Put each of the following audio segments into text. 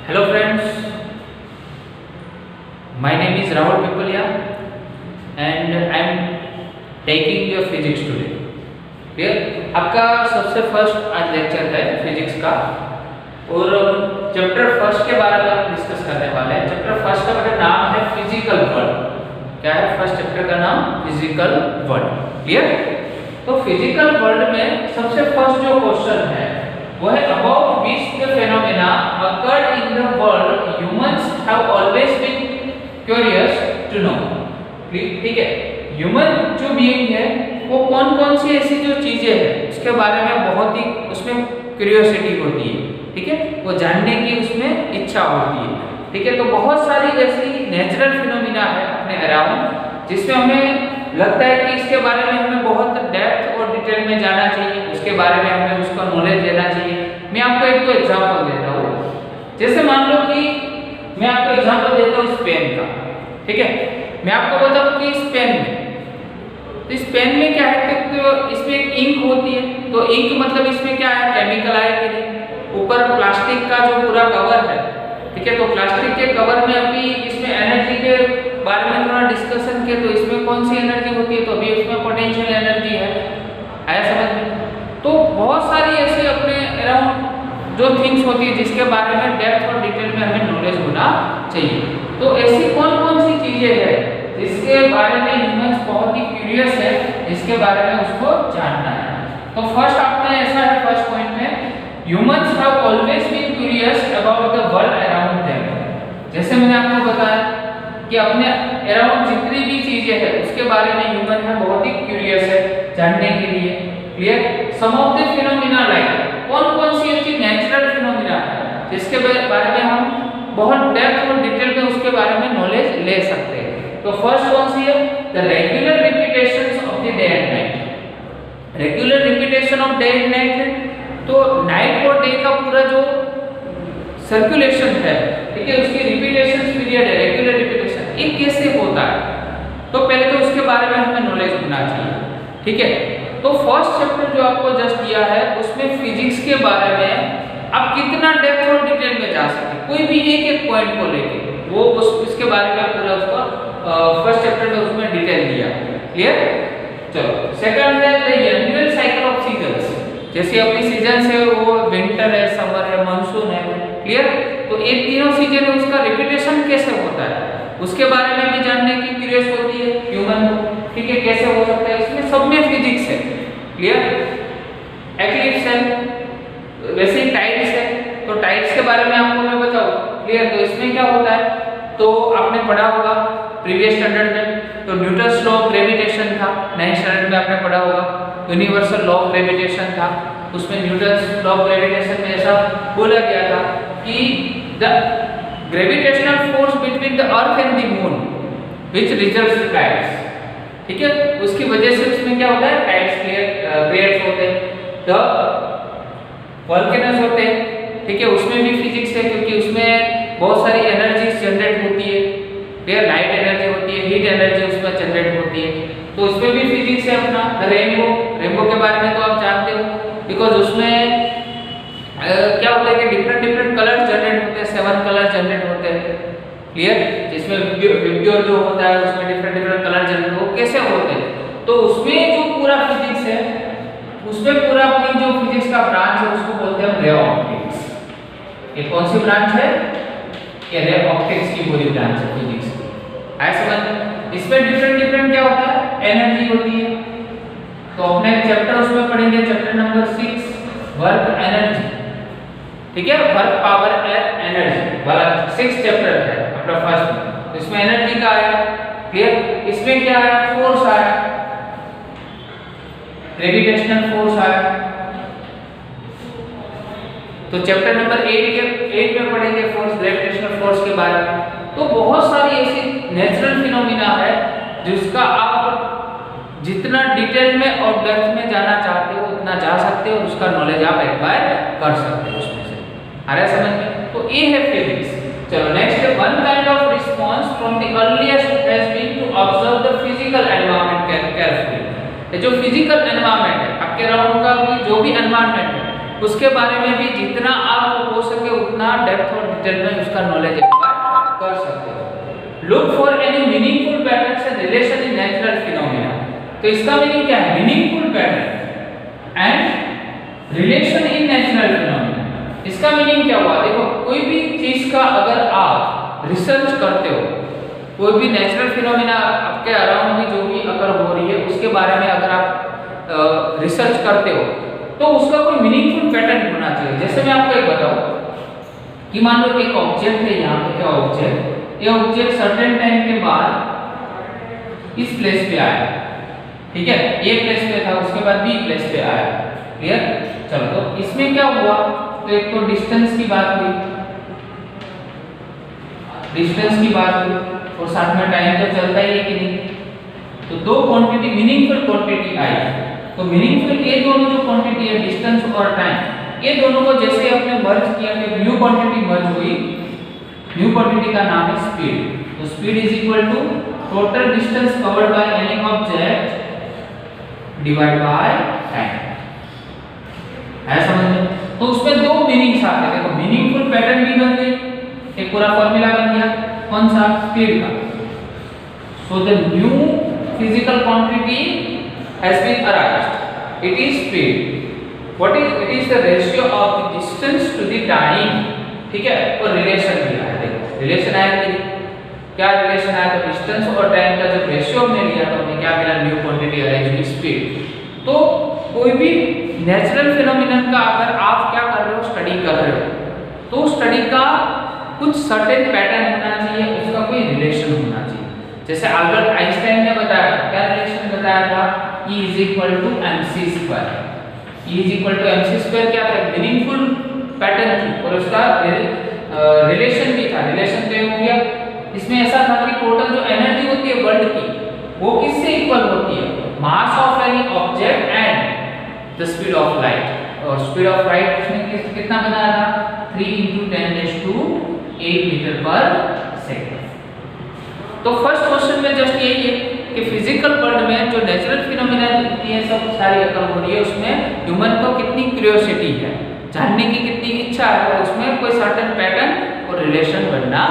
Hello friends, my name is Rahul Pipalia and I am taking your physics today. Clear? आपका सबसे first आज lecture है physics का और चैप्टर फर्स्ट के बारे में हम डिस्कस करने वाले हैं। चैप्टर फर्स्ट का मेरा नाम है फिजिकल वर्ल्ड। क्या है फर्स्ट चैप्टर का नाम? Physical world. क्लियर? तो फिजिकल वर्ल्ड में सबसे फर्स्ट जो क्वेश्चन है वो है about which the phenomena occurred in the world humans have always been curious to know. ठीक है, ह्यूमन जो बीइंग है वो कौन कौन सी ऐसी जो चीजें हैं उसके बारे में बहुत ही उसमें क्यूरियोसिटी होती है। ठीक है, वो जानने की उसमें इच्छा होती है। ठीक है, तो बहुत सारी ऐसी नेचुरल फिनोमिना है अपने अराउंड जिसमें हमें लगता है कि इसके बारे में हमें बहुत डेप्थ और डिटेल में जाना चाहिए, उसके बारे में हमें उसका नॉलेज लेना चाहिए। मैं आपको एक दो एग्जांपल देता हूँ। जैसे मान लो कि मैं आपको एग्जांपल देता हूँ इस पेन का। ठीक है, मैं आपको बताऊँ कि इस पेन में तो इस पेन में क्या है कि तो इसमें एक इंक होती है। तो इंक मतलब इसमें क्या है, केमिकल आया कि नहीं। ऊपर प्लास्टिक का जो पूरा कवर है, ठीक है, तो प्लास्टिक के कवर में अभी इसमें एनर्जी के बारे में थोड़ा डिस्कशन किया। तो इसमें कौन सी एनर्जी होती है, तो अभी उसमें पोटेंशियल एनर्जी है। आया समझ में? तो बहुत सारी ऐसी अपने अराउंड जो थिंग्स होती है जिसके बारे में डेप्थ और डिटेल में हमें नॉलेज होना चाहिए। तो ऐसी कौन कौन सी चीजें हैं जिसके बारे में ह्यूमंस बहुत ही क्यूरियस है, जिसके बारे में उसको जानना है। तो फर्स्ट आपने ऐसा है फर्स्ट पॉइंट में humans have always been curious about the world around them. जैसे मैंने आपको बताया कि अपने अराउंड जितनी भी चीजें हैं उसके बारे में ह्यूमन है बहुत ही क्यूरियस है जानने के लिए। Clear? Some of the phenomena like कौन कौन सी ऐसी नेचुरल फिनोमिना है जिसके बारे में हम बहुत डेप्थ और डिटेल में उसके बारे में नॉलेज ले सकते हैं। तो फर्स्ट कौन सी है? The regular repetitions of the day and night. Regular repetition of day and night है, तो नाइट और डे का पूरा जो सर्कुलेशन है, ठीक है, उसकी रिपीटेशन पीरियड है, रेगुलर रिपीटेशन, ये कैसे होता है? तो पहले तो उसके बारे में हमें नॉलेज होना चाहिए। ठीक है, तो फर्स्ट चैप्टर जो आपको जस्ट दिया है उसमें फिजिक्स के बारे में आप कितना डेप्थ और डिटेल में जा सकते, कोई भी एक एक पॉइंट को लेके वो उसके बारे में पूरा उसका फर्स्ट चैप्टर में उसमें डिटेल दिया। क्लियर? चलो सेकंड है the annual cycle of seasons. जैसे अपनी सीजन है वो विंटर है, समर है, मानसून है। क्लियर? तो ये तीनों सीजन है उसका रिपीटेशन कैसे होता है उसके बारे में भी जानने की क्यूरियस होती है ह्यूमन को। ठीक है, कैसे हो सकता है, इसमें सब में फिजिक्स है। क्लियर? एक्लिप्स है, वैसे ही टाइड्स है, तो टाइड्स के बारे में आपको मैं बताऊं। क्लियर? तो इसमें क्या होता है, तो आपने पढ़ा होगा प्रीवियस स्टैंडर्ड में, तो न्यूटन्स लॉ ऑफ ग्रेविटेशन था। 9th स्टैंडर्ड में आपने पढ़ा होगा यूनिवर्सल लॉ ऑफ ग्रेविटेशन था। उसमें न्यूटन्स लॉ ऑफ ग्रेविटेशन में ऐसा बोला गया था कि the gravitational force between the earth and the moon which results tides. ठीक है, उसकी वजह से उसमें क्या होता है, टाइड्स क्रिएट होते हैं, द वोल्केनोस होते हैं। ठीक है, उसमें भी फिजिक्स है क्योंकि उसमें बहुत सारी एनर्जी जनरेट होती है। फिर लाइट एनर्जी होती है, हीट एनर्जी उसमें जनरेट होती है, तो उसमें भी फिजिक्स है अपना। रेनबो, रेनबो के बारे में तो आप जानते हो बिकॉज उसमें क्या होता है कि डिफरेंट डिफरेंट कलर जनरेट होते हैं, 7 कलर जनरेट होते हैं। क्लियर? जिसमें विब्ग्योर जो होता है उसमें डिफरेंट डिफरेंट कलर जनरेट वो कैसे होते हैं, तो उसमें जो पूरा फिजिक्स है उसमें पूरा अपनी जो फिजिक्स का ब्रांच है उसको बोलते हैं रे ऑप्टिक्स। ये कौन सी ब्रांच है? ये रे ऑप्टिक्स की पूरी ब्रांच है फिजिक्स की। ऐसा समझ? इसमें डिफरेंट डिफरेंट क्या होता है, एनर्जी होती है। तो अपने चैप्टर उसमें पढ़ेंगे, चैप्टर नंबर 6 वर्क एनर्जी। ठीक है, वर्क पावर एनर्जी वाला 6th चैप्टर है अपना फर्स्ट में। तो इसमें एनर्जी का आया। क्लियर? इसमें क्या आया, फोर्स आया, ग्रेविटेशनल फोर्स आया। तो चैप्टर नंबर 8 में पढ़ेंगे फोर्स, ग्रेविटेशनल फोर्स के बारे में। तो बहुत सारी ऐसी नेचुरल फिनोमिना है जिसका आप जितना डिटेल में और डेप्थ में जाना चाहते हो उतना जा सकते हो, उसका नॉलेज आप एक्वायर कर सकते हो उसमें से। आ रहा है समझ में? तो ये है फिजिक्स। चलो next, one kind of response from the earliest has been to observe the physical environment carefully. जो फिजिकल एनवायरनमेंट है आपके अराउंड का, जो भी एनवायरनमेंट है उसके बारे में भी जितना आप हो सके उतना डेप्थ और डिटेल में उसका नॉलेज एक्वायर कर सकते हो। Look for any meaningful patterns and relation in natural phenomena. तो इसका मीनिंग क्या है? Meaningful pattern and relation in natural phenomena. इसका मीनिंग क्या हुआ? देखो, कोई भी चीज का अगर आप रिसर्च करते हो, कोई भी नेचुरल फिनोमेना आपके अराउंड भी जो भी अगर हो रही है उसके बारे में अगर आप रिसर्च करते हो तो उसका कोई मीनिंगफुल पैटर्न होना चाहिए। जैसे मैं आपको एक बताऊं कि मान लो एक ऑब्जेक्ट है, यहाँ पे क्या ऑब्जेक्ट, ये ऑब्जेक्ट सर्टेन टाइम के बाद इस प्लेस पे आया, ठीक है, ए प्लेस पे था, उसके बाद बी प्लेस पे आया। क्लियर? चलो, तो इसमें क्या हुआ? तो एक तो डिस्टेंस की बात हुई, डिस्टेंस की बात हुई और साथ में टाइम तो चलता ही है कि नहीं। तो दो क्वांटिटी, मीनिंगफुल क्वांटिटी आई। तो मीनिंगफुल ये दोनों जो क्वांटिटी है, डिस्टेंस और टाइम, ये दोनों को जैसे आपने मर्ज किया कि न्यू क्वांटिटी मर्ज हुई, न्यू क्वांटिटी का नाम है स्पीड। तो speed is equal to total distance covered by any object divide by time. है समझ में? तो उसमें दो मीनिंग्स आते हैं। देखो, मीनिंगफुल पैटर्न भी बन गई, एक पूरा फॉर्मूला बन गया, कौन सा? स्पीड का। So the new physical quantity has been arrived, it is speed. What is it? Is the ratio of the distance to the time. ठीक है, और रिलेशन भी आया। देखो, रिलेशन आया कि क्या रिलेशन आया? तो डिस्टेंस और टाइम का जब रेशियो हमने लिया तो हमें क्या मिला? न्यू क्वांटिटी अराइज हुई, स्पीड। तो कोई भी नेचुरल फिनोमिनन का अगर आप क्या कर रहे हो, स्टडी कर रहे हो, तो स्टडी का कुछ सर्टेन पैटर्न होना चाहिए, उसका कोई रिलेशन होना चाहिए। जैसे अल्बर्ट आइंस्टाइन ने बताया, क्या रिलेशन बताया था? E is equal to mc square. E is equal to mc square क्या था? मीनिंगफुल पैटर्न थी और उसका रिलेशन भी था। रिलेशन तो हो गया, इसमें ऐसा था कि टोटल जो एनर्जी होती है वर्ल्ड की, वो किससे इक्वल होती है? Mass of any object and the speed of light. और स्पीड ऑफ लाइट उसने कितना बनाया था? 3 × 10⁸ मीटर पर सेकंड। तो फर्स्ट क्वेश्चन में जस्ट यही है कि फिजिकल वर्ल्ड में जो नेचुरल फिनोमेना ये सब सारी अकर हो रही है, उसमें ह्यूमन को कितनी क्यूरियोसिटी है, जानने की कितनी इच्छा है, और उसमें कोई सर्टेन पैटर्न और रिलेशन बनना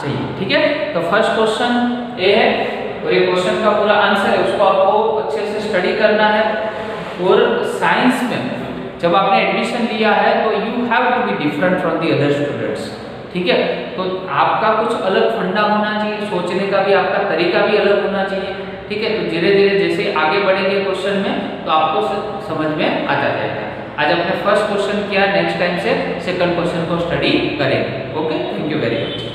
चाहिए। ठीक है, तो फर्स्ट क्वेश्चन ये है और ये क्वेश्चन का पूरा आंसर है, उसको आपको अच्छे से स्टडी करना है। और साइंस में जब आपने एडमिशन लिया है तो you have to be different from the other students. ठीक है, तो आपका कुछ अलग फंडा होना चाहिए, सोचने का भी आपका तरीका भी अलग होना चाहिए। ठीक है, तो धीरे धीरे जैसे आगे बढ़ेंगे क्वेश्चन में तो आपको समझ में आता जाएगा। आज आपने फर्स्ट क्वेश्चन किया, नेक्स्ट टाइम से सेकंड क्वेश्चन को स्टडी करेंगे। Okay, thank you very much.